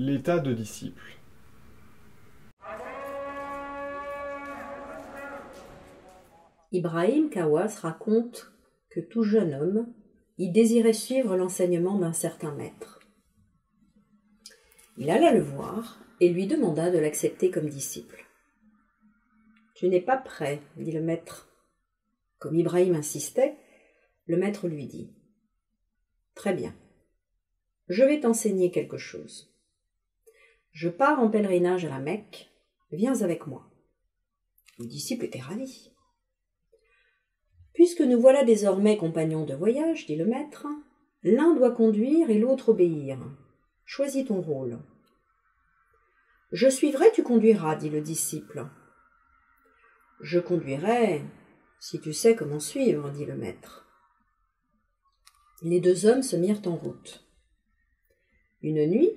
L'état de disciple. Ibrahim Khawas raconte que tout jeune homme y désirait suivre l'enseignement d'un certain maître. Il alla le voir et lui demanda de l'accepter comme disciple. « Tu n'es pas prêt, dit le maître. » Comme Ibrahim insistait, le maître lui dit « Très bien, je vais t'enseigner quelque chose. Je pars en pèlerinage à la Mecque, viens avec moi. » Le disciple était ravi. « Puisque nous voilà désormais compagnons de voyage, dit le maître, l'un doit conduire et l'autre obéir. Choisis ton rôle. »« Je suivrai, tu conduiras, dit le disciple. »« Je conduirai, si tu sais comment suivre, dit le maître. » Les deux hommes se mirent en route. Une nuit,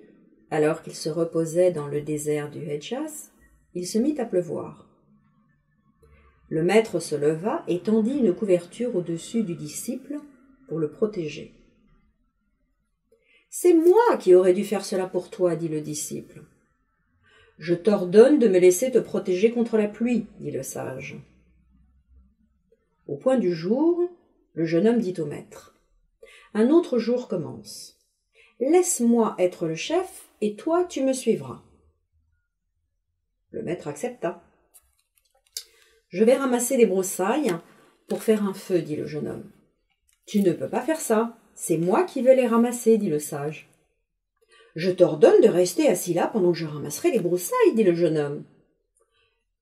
alors qu'ils se reposaient dans le désert du Hedjaz, il se mit à pleuvoir. Le maître se leva et tendit une couverture au-dessus du disciple pour le protéger. « C'est moi qui aurais dû faire cela pour toi, dit le disciple. »« Je t'ordonne de me laisser te protéger contre la pluie, dit le sage. » Au point du jour, le jeune homme dit au maître : « Un autre jour commence. Laisse-moi être le chef et toi tu me suivras. » Le maître accepta. « Je vais ramasser des broussailles pour faire un feu, dit le jeune homme. »« Tu ne peux pas faire ça, c'est moi qui vais les ramasser, dit le sage. »« Je t'ordonne de rester assis là pendant que je ramasserai les broussailles, dit le jeune homme. »«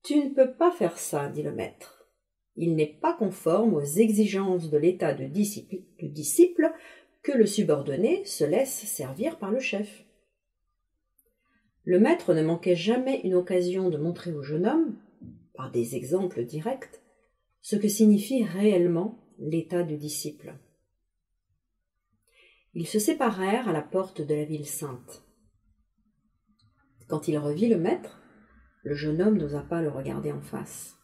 Tu ne peux pas faire ça, dit le maître. Il n'est pas conforme aux exigences de l'état de disciple que le subordonné se laisse servir par le chef. » Le maître ne manquait jamais une occasion de montrer au jeune homme, par des exemples directs, ce que signifie réellement l'état de disciple. Ils se séparèrent à la porte de la ville sainte. Quand il revit le maître, le jeune homme n'osa pas le regarder en face.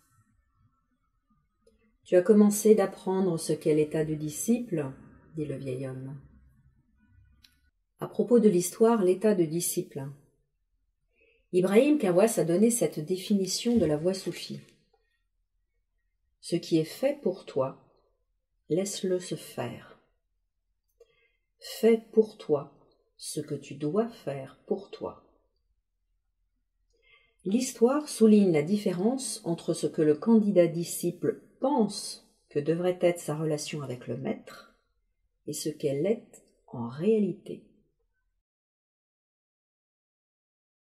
« Tu as commencé d'apprendre ce qu'est l'état de disciple, dit le vieil homme. » À propos de l'histoire, l'état de disciple. Ibrahim Khawas a donné cette définition de la voie soufie. Ce qui est fait pour toi, laisse-le se faire. Fais pour toi ce que tu dois faire pour toi. L'histoire souligne la différence entre ce que le candidat disciple pense que devrait être sa relation avec le maître et ce qu'elle est en réalité.